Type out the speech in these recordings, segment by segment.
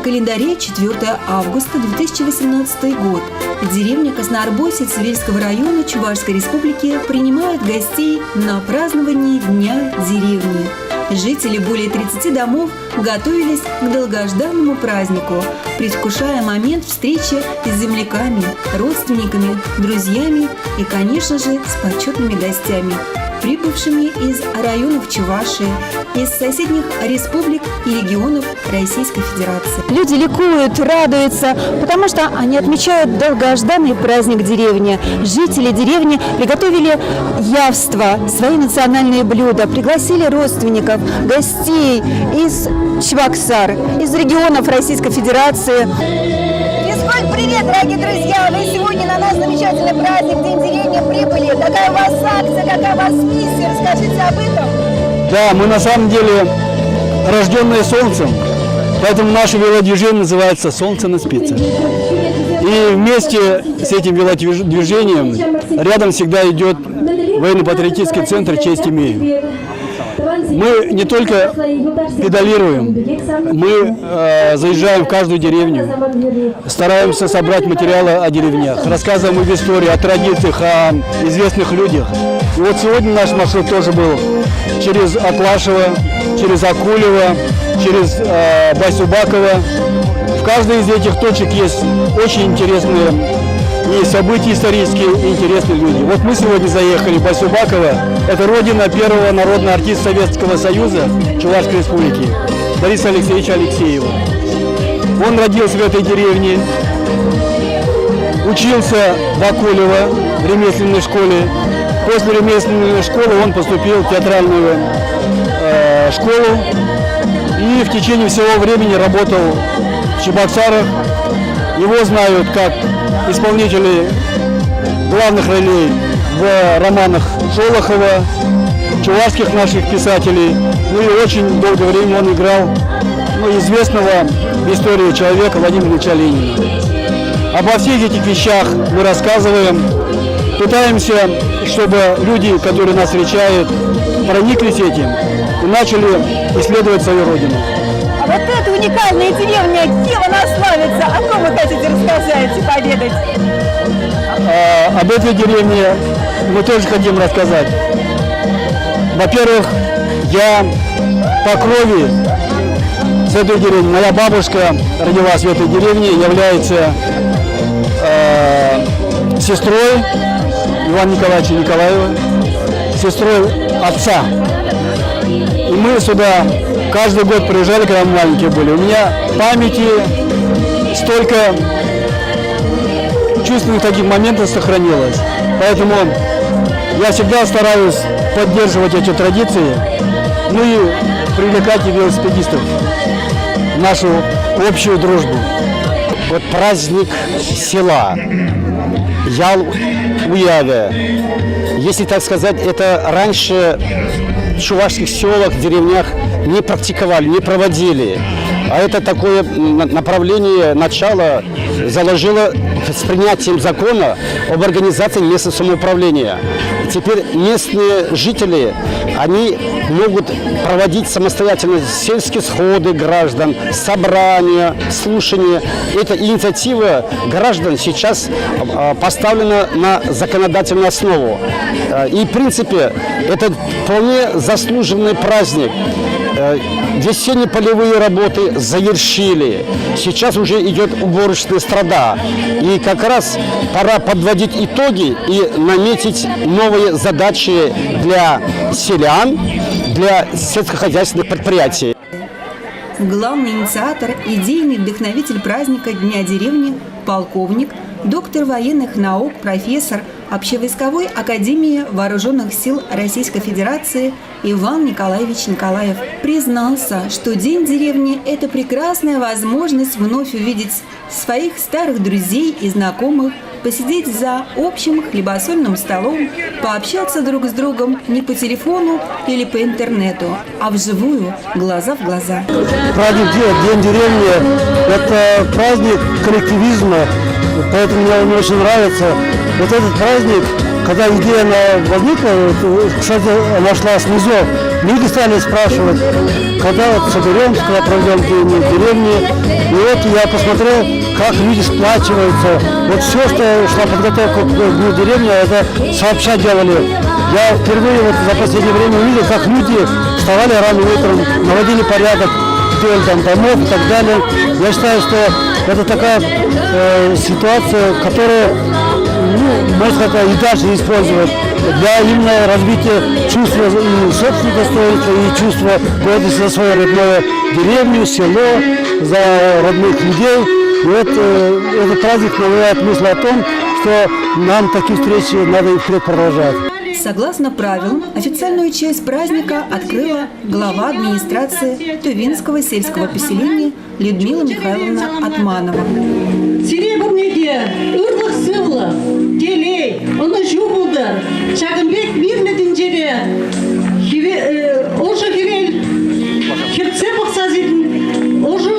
календаре 4 августа 2018 год. Деревня Красноарбойсец Вельского района Чувашской республики принимает гостей на празднование Дня деревни. Жители более 30 домов готовились к долгожданному празднику, предвкушая момент встречи с земляками, родственниками, друзьями и, конечно же, с почетными гостями, прибывшими из районов Чувашии, из соседних республик и регионов Российской Федерации. Люди ликуют, радуются, потому что они отмечают долгожданный праздник деревни. Жители деревни приготовили явство, свои национальные блюда, пригласили родственников, гостей из Чебоксар, из регионов Российской Федерации. Физкульт, привет, дорогие друзья! Вы сегодня на наш замечательный праздник День деревни прибыли. Какая у вас акция, какая у вас миссия? Расскажите об этом. Да, мы на самом деле рожденные солнцем, поэтому наше велодвижение называется «Солнце на спице». И вместе с этим велодвижением рядом всегда идет военно-патриотический центр «Честь имею». Мы не только педалируем, мы заезжаем в каждую деревню, стараемся собрать материалы о деревнях, рассказываем об истории, о традициях, о известных людях. И вот сегодня наш маршрут тоже был через Атлашево, через Акулево, через Басюбаково. В каждой из этих точек есть очень интересные и события исторические, и интересные люди. Вот мы сегодня заехали в Басюбаково. Это родина первого народного артиста Советского Союза Чувашской Республики Бориса Алексеевича Алексеева. Он родился в этой деревне, учился в Акулево в ремесленной школе. После ремесленной школы он поступил в театральную школу и в течение всего времени работал в Чебоксарах. Его знают как исполнители главных ролей в романах Шолохова, чувашских наших писателей. Ну и очень долгое время он играл известного в истории человека Владимира Ильича Ленина. Обо всех этих вещах мы рассказываем, пытаемся, чтобы люди, которые нас встречают, прониклись этим и начали исследовать свою родину. А вот эта уникальная деревня, где она славится, о ком вы хотите рассказать и поведать? Об этой деревне мы тоже хотим рассказать. Во-первых, я по крови с этой деревни. Моя бабушка родилась в этой деревне, является сестрой Ивана Николаевича Николаева, сестрой отца. И мы сюда каждый год приезжали, когда мы маленькие были. У меня в памяти столько чувственных таких моментов сохранилось. Поэтому я всегда стараюсь поддерживать эти традиции, ну и привлекать и велосипедистов в нашу общую дружбу. Вот праздник села Ял-Уяве. Если так сказать, это раньше в чувашских селах, деревнях не практиковали, не проводили. А это такое направление, начало заложило с принятием закона об организации местного самоуправления. Теперь местные жители, они могут проводить самостоятельно сельские сходы граждан, собрания, слушания. Эта инициатива граждан сейчас поставлена на законодательную основу. И, в принципе, это вполне заслуженный праздник. Весенние полевые работы завершили. Сейчас уже идет уборочная страда. И как раз пора подводить итоги и наметить новые задачи для селян, для сельскохозяйственных предприятий. Главный инициатор, идейный вдохновитель праздника Дня деревни, полковник, доктор военных наук, профессор Общевойсковой академии Вооруженных сил Российской Федерации Иван Николаевич Николаев признался, что День деревни – это прекрасная возможность вновь увидеть своих старых друзей и знакомых, посидеть за общим хлебосольным столом, пообщаться друг с другом не по телефону или по интернету, а вживую, глаза в глаза. Праздник День деревни – это праздник коллективизма, поэтому мне он очень нравится. Вот этот праздник, когда идея возникла, кстати, она шла снизу, люди стали спрашивать, когда вот соберемся, когда проведем день в деревне. И вот я посмотрел, как люди сплачиваются. Вот все, что шла подготовка к дню деревни, это сообща делали. Я впервые вот за последнее время увидел, как люди вставали рано утром, наводили порядок вдоль там домов и так далее. Я считаю, что это такая ситуация, которую, можно сказать, и дальше использовать для именно развития чувства и собственного достоинства, и чувства гордости за свою родную деревню, село, за родных людей. И вот этот праздник навевает мысль о том, что нам такие встречи надо и впредь продолжать. Согласно правилам, официальную часть праздника открыла глава администрации Тувинского сельского поселения Людмила Михайловна Атманова. Серебряные, урлых сывлы, телей, оны жубулдар, Чагынбек мирнедин жере, ожы хевел, херце бақсазин, ожы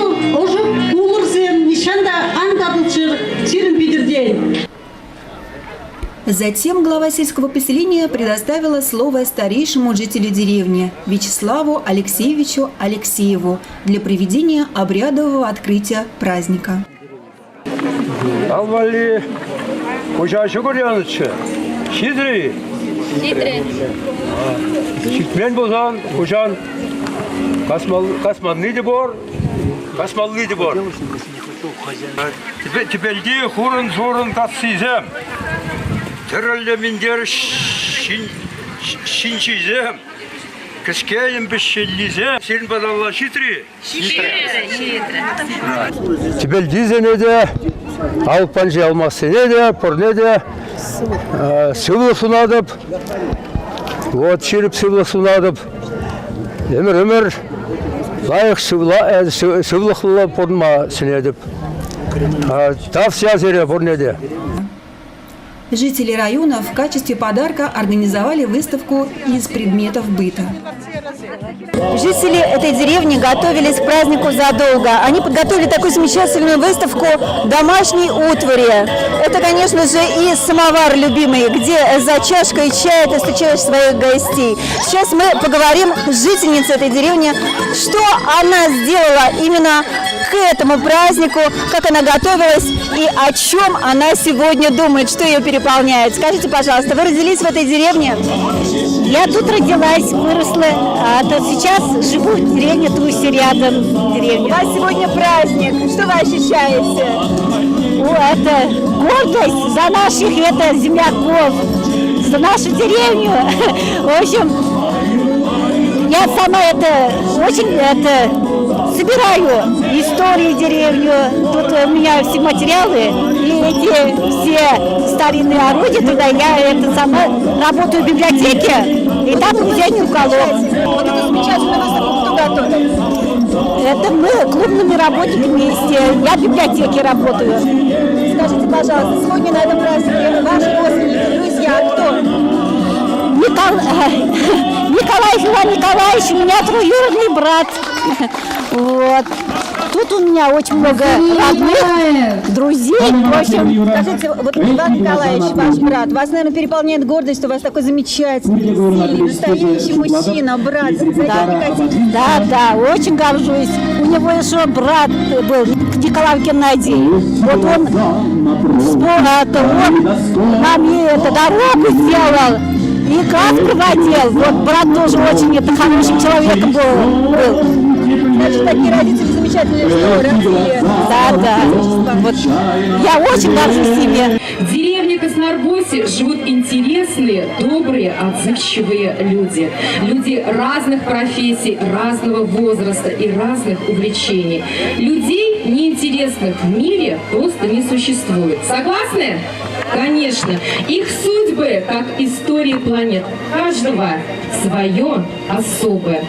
улырсен, нишанда андабылчыр, сирин бидирден. Затем глава сельского поселения предоставила слово старейшему жителю деревни Вячеславу Алексеевичу Алексееву для проведения обрядового открытия праздника. Алвали, ужашу горянычы, щидрый. Щидрый. Щитмен болсан, ужан, касманный дебор, касмалный дебор. Теперь хурын кассизем. Террелле миндер шинчизем, кискеем бешеллизем, сирин бадалла шитри. Теперь дизене де, алпанжи алмасыне де, порне де, сывлы сунадып, вот ширип сывлы сунадып, өмір, лайық сывлықлы порнма синедіп, тав сязере порне де. Жители района в качестве подарка организовали выставку из предметов быта. Жители этой деревни готовились к празднику задолго. Они подготовили такую замечательную выставку домашней утвари. Это, конечно же, и самовар любимый, где за чашкой чая ты встречаешь своих гостей. Сейчас мы поговорим с жительницей этой деревни, что она сделала именно к этому празднику, как она готовилась и о чем она сегодня думает, что ее переполняет. Скажите, пожалуйста, вы родились в этой деревне? Я тут родилась, выросла, а то сейчас живу в деревне Туси, рядом с деревней. У вас сегодня праздник. Что вы ощущаете? Это гордость за наших земляков, за нашу деревню. В общем, я сама очень собираю истории деревню. Тут у меня все материалы и эти все старинные орудия. Туда я сама работаю в библиотеке, и там музейный уголок. Вот эту замечательную выставку кто готовит? Это мы, клубными работниками вместе. Я в библиотеке работаю. Скажите, пожалуйста, сегодня на этом празднике ваши родственники, друзья, кто? Николай Иван Николаевич, у меня троюродный брат. Вот. Тут у меня очень много родных, друзей. В общем, Скажите, вот Иван Николаевич, ваш брат, вас, наверное, переполняет гордость, что у вас такой замечательный, сильный, настоящий мужчина, брат. Да, очень горжусь. У него еще брат был, Николай Геннадий. Вот он нам дорогу сделал. И газ проводил. Вот брат тоже очень хорошим человеком был. Значит, такие родители замечательные, что росли. Да. Вот. Я очень горжусь ими. В деревне Краснорбосе живут интересные, добрые, отзывчивые люди. Люди разных профессий, разного возраста и разных увлечений. Людей неинтересных в мире просто не существует. Согласны? Конечно. Их судьбы, как истории планет, каждого свое особое.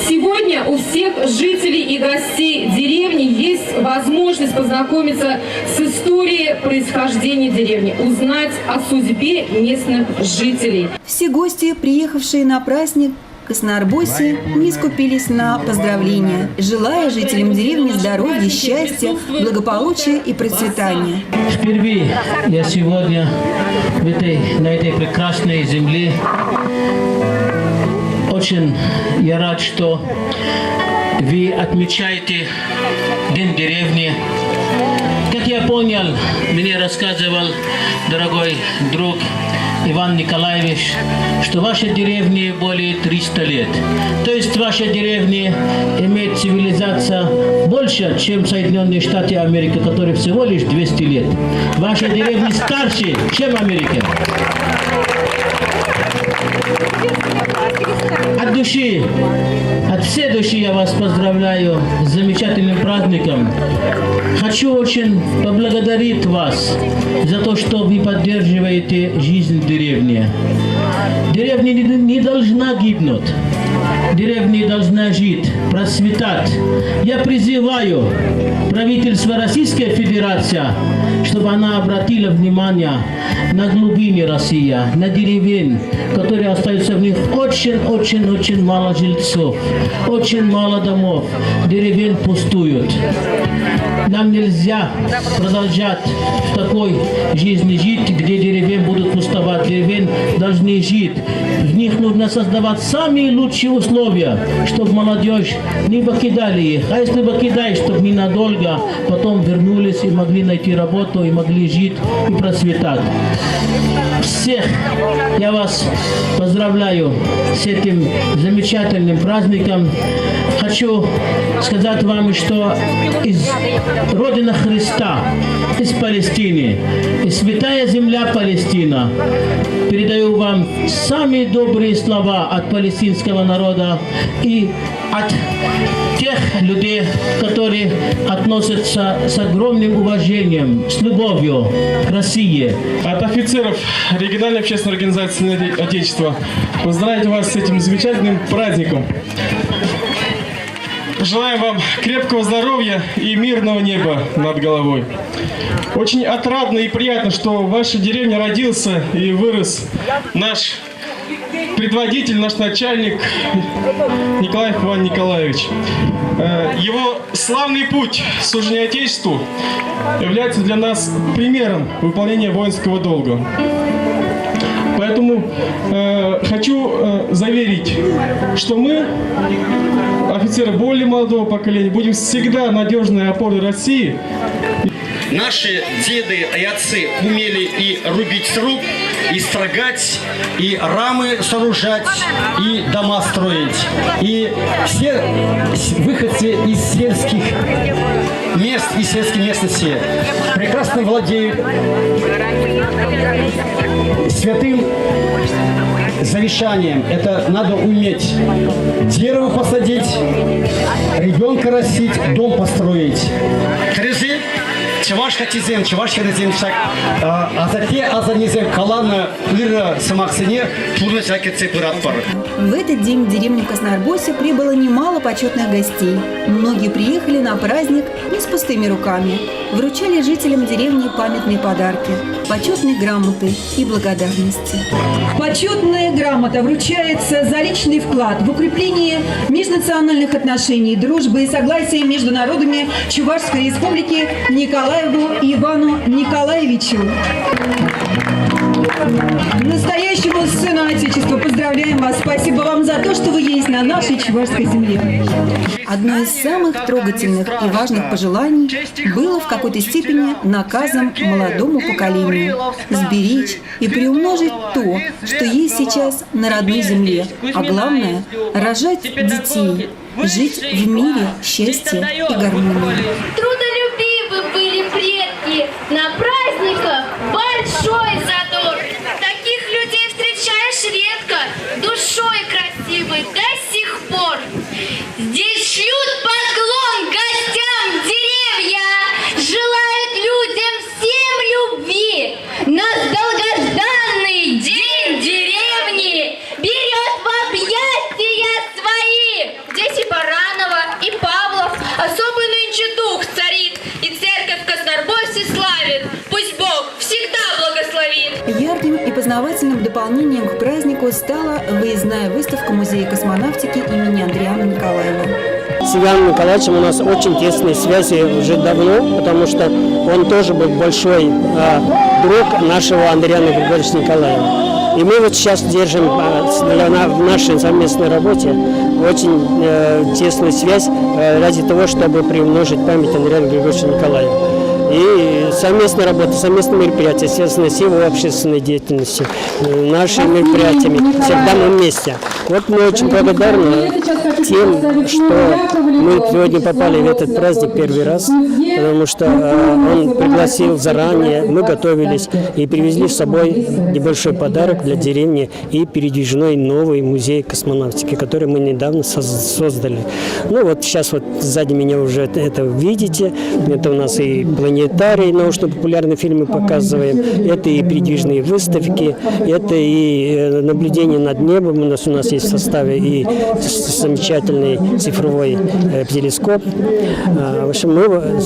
Сегодня у всех жителей и гостей деревни есть возможность познакомиться с историей происхождения деревни, узнать о судьбе местных жителей. Все гости, приехавшие на праздник в Краснорбосе, не скупились на поздравления, желая жителям деревни здоровья, счастья, благополучия и процветания. Впервые я сегодня на этой прекрасной земле очень я рад, что вы отмечаете День деревни. Как я понял, мне рассказывал дорогой друг Иван Николаевич, что ваша деревня более 300 лет. То есть ваша деревня имеет цивилизация больше, чем Соединенные Штаты Америки, которые всего лишь 200 лет. Ваша деревня старше, чем Америка. От души, от всей души я вас поздравляю с замечательным праздником. Хочу очень поблагодарить вас за то, что вы поддерживаете жизнь деревни. Деревня не должна гибнуть. Деревня должна жить, процветать. Я призываю правительство Российской Федерации, чтобы она обратила внимание на глубины России, на деревень, которые остаются в них очень мало жильцов, очень мало домов, деревень пустуют. Нам нельзя продолжать в такой жизни жить, где деревень будут пустовать, деревень должны жить. В них нужно создавать самые лучшие условия, чтобы молодежь не покидали их. А если покидают, чтобы ненадолго потом вернулись и могли найти работу, и могли жить и процветать. Всех я вас поздравляю с этим замечательным праздником. Хочу сказать вам, что из Родины Христа, из Палестины, из Святая Земля Палестина, передаю вам самые добрые слова от палестинского народа и от тех людей, которые относятся с огромным уважением, с любовью к России. От офицеров региональной общественной организации Отечества поздравляю вас с этим замечательным праздником. Желаем вам крепкого здоровья и мирного неба над головой. Очень отрадно и приятно, что в вашей деревне родился и вырос наш предводитель, наш начальник Николаев Иван Николаевич. Его славный путь служения Отечеству является для нас примером выполнения воинского долга. Поэтому хочу заверить, что мы, офицеры более молодого поколения, будем всегда надежной опорой России. Наши деды и отцы умели и рубить сруб, и строгать, и рамы сооружать, и дома строить. И все выходцы из сельских мест и сельской местности прекрасно владеют святым завещанием. Это надо уметь дерево посадить, ребенка растить, дом построить. Крызы Чавашка тизен, Чавашка тизеншак, а затем азанизен калана ира самаксене турна всякие цепыратпар. В этот день в деревню Краснорбосе прибыло немало почетных гостей. Многие приехали на праздник не с пустыми руками. Вручали жителям деревни памятные подарки, почетные грамоты и благодарности. Почетная грамота вручается за личный вклад в укрепление межнациональных отношений, дружбы и согласия между народами Чувашской Республики Николаеву Ивану Николаевичу. Настоящему сыну Отечества поздравляем вас. Спасибо вам за то, что вы есть на нашей Чувашской земле. Одно из самых трогательных и важных пожеланий было в какой-то степени наказом молодому поколению – сберечь и приумножить то, что есть сейчас на родной земле, а главное – рожать детей, жить в мире, счастье и гармонии. Трудолюбивы были предки, на праздниках большой задор. Таких людей встречаешь редко, душой красивой до сих пор. Здесь шлют поклон гостям деревья, желают людям всем любви. Нас долгожданный день деревни берет в объятия свои. Здесь и Баранова, и Павлов, особый нынче дух царит, и церковь в Краснорбосе славит. Пусть Бог всегда благословит. Ярким и познавательным дополнением к празднику стала выездная выставка Музея космонавтики имени Андриана Николаева. С Иваном Николаевичем у нас очень тесные связи уже давно, потому что он тоже был большой друг нашего Андриана Григорьевича Николаева. И мы вот сейчас держим в нашей совместной работе очень тесную связь ради того, чтобы приумножить память Андрея Григорьевича Николаева. И совместная работа, совместные мероприятия, связанные с его общественной деятельностью, нашими мероприятиями, всегда мы вместе. Вот мы очень благодарны тем, что мы сегодня попали в этот праздник первый раз, потому что он пригласил заранее, мы готовились и привезли с собой небольшой подарок для деревни и передвижной новый музей космонавтики, который мы недавно создали. Ну вот сейчас вот сзади меня уже это видите, это у нас и планетарий, научно-популярные фильмы показываем, это и передвижные выставки, это и наблюдение над небом, у нас есть в составе и замечательный цифровой телескоп. В общем, мы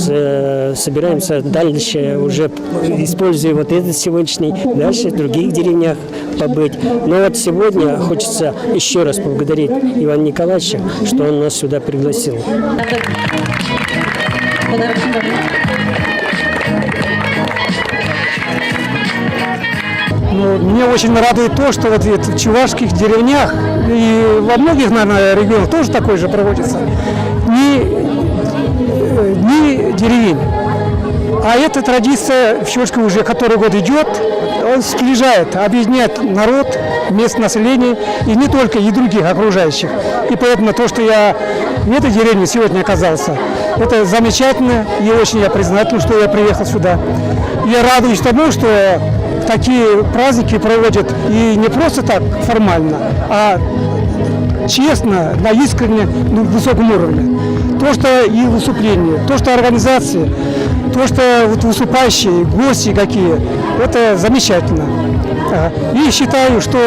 собираемся дальше, уже используя вот этот сегодняшний, дальше в других деревнях побыть. Но вот сегодня хочется еще раз поблагодарить Ивана Николаевича, что он нас сюда пригласил. Мне очень радует то, что вот в чувашских деревнях и во многих, наверное, регионах тоже такое же проводится. Не деревень. А эта традиция в Чувашской уже который год идет, он сближает, объединяет народ, местное население, и не только, и других окружающих. И поэтому то, что я в этой деревне сегодня оказался, это замечательно, и очень я признателен, что я приехал сюда. Я радуюсь тому, что такие праздники проводят и не просто так формально, а честно, на искренне, высоком уровне. То, что и выступления, то, что организации, то, что вот выступающие, гости какие, это замечательно. И считаю, что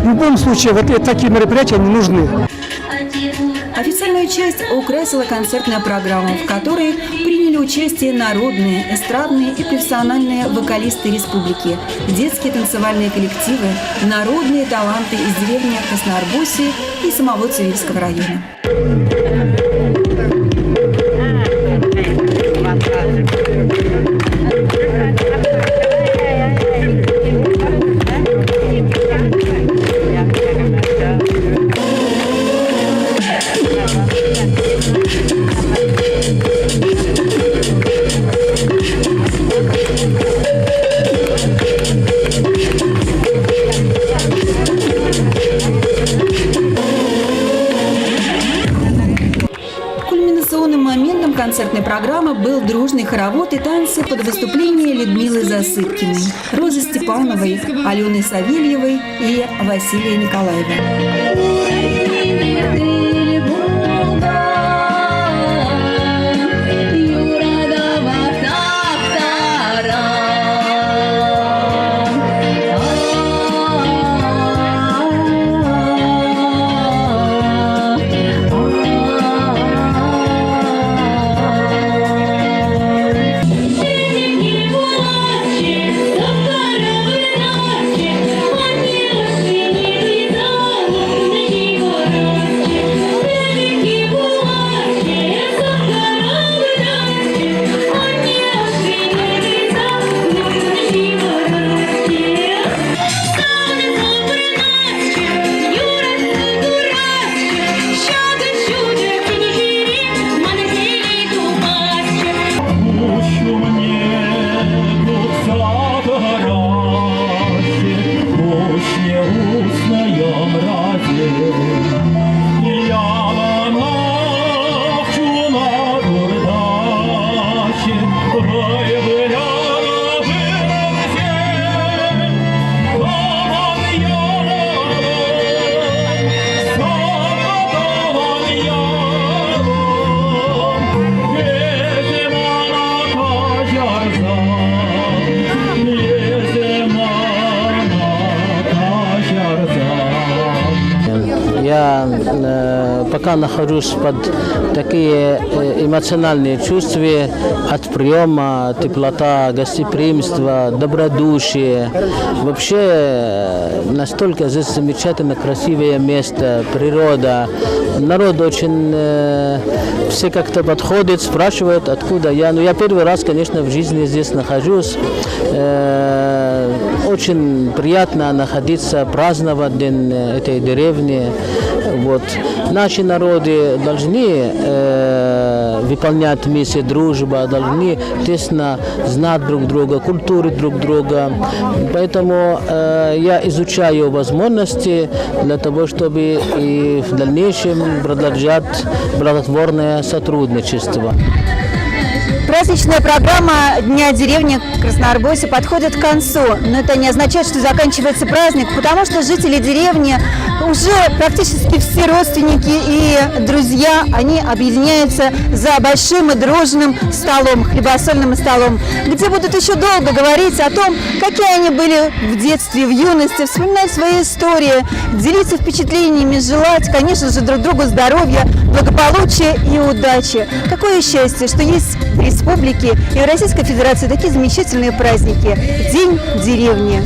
в любом случае вот такие мероприятия не нужны. Официальную часть украсила концертная программа, в которой приняли участие народные, эстрадные и профессиональные вокалисты республики, детские танцевальные коллективы, народные таланты из деревни Красноарбусии и самого Цивильского района. Моментом концертной программы был дружный хоровод и танцы под выступление Людмилы Засыпкиной, Розы Степановой, Алены Савельевой и Василия Николаева. Я пока нахожусь под такие эмоциональные чувства от приема, теплота, гостеприимства, добродушие. Вообще настолько здесь замечательно красивое место, природа. Народ очень все как-то подходит, спрашивают, откуда я. Но я первый раз, конечно, в жизни здесь нахожусь. очень приятно находиться, праздновать день этой деревни. Вот. Наши народы должны выполнять миссию дружбы, должны тесно знать друг друга, культуры друг друга. Поэтому я изучаю возможности для того, чтобы и в дальнейшем продолжать плодотворное сотрудничество. Праздничная программа Дня деревни Красноарбойска подходит к концу, но это не означает, что заканчивается праздник, потому что жители деревни уже практически все родственники и друзья, они объединяются за большим и дружным столом, хлебосольным столом, где будут еще долго говорить о том, какие они были в детстве, в юности, вспоминать свои истории, делиться впечатлениями, желать, конечно же, друг другу здоровья, благополучия и удачи. Какое счастье, что есть в республике и в Российской Федерации такие замечательные праздники. День деревни.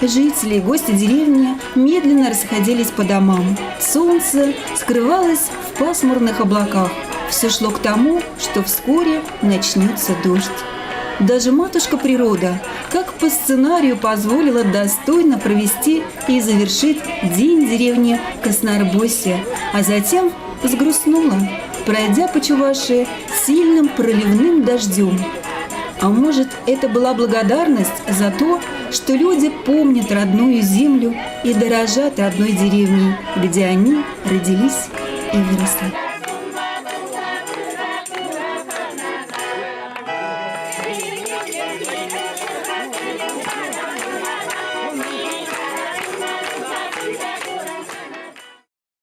Жители и гости деревни медленно расходились по домам. Солнце скрывалось в пасмурных облаках. Все шло к тому, что вскоре начнется дождь. Даже матушка природа, как по сценарию, позволила достойно провести и завершить День деревни Красноарбойска, а затем взгрустнула, пройдя по Чувашии сильным проливным дождем. А может, это была благодарность за то, что люди помнят родную землю и дорожат родной деревней, где они родились и выросли.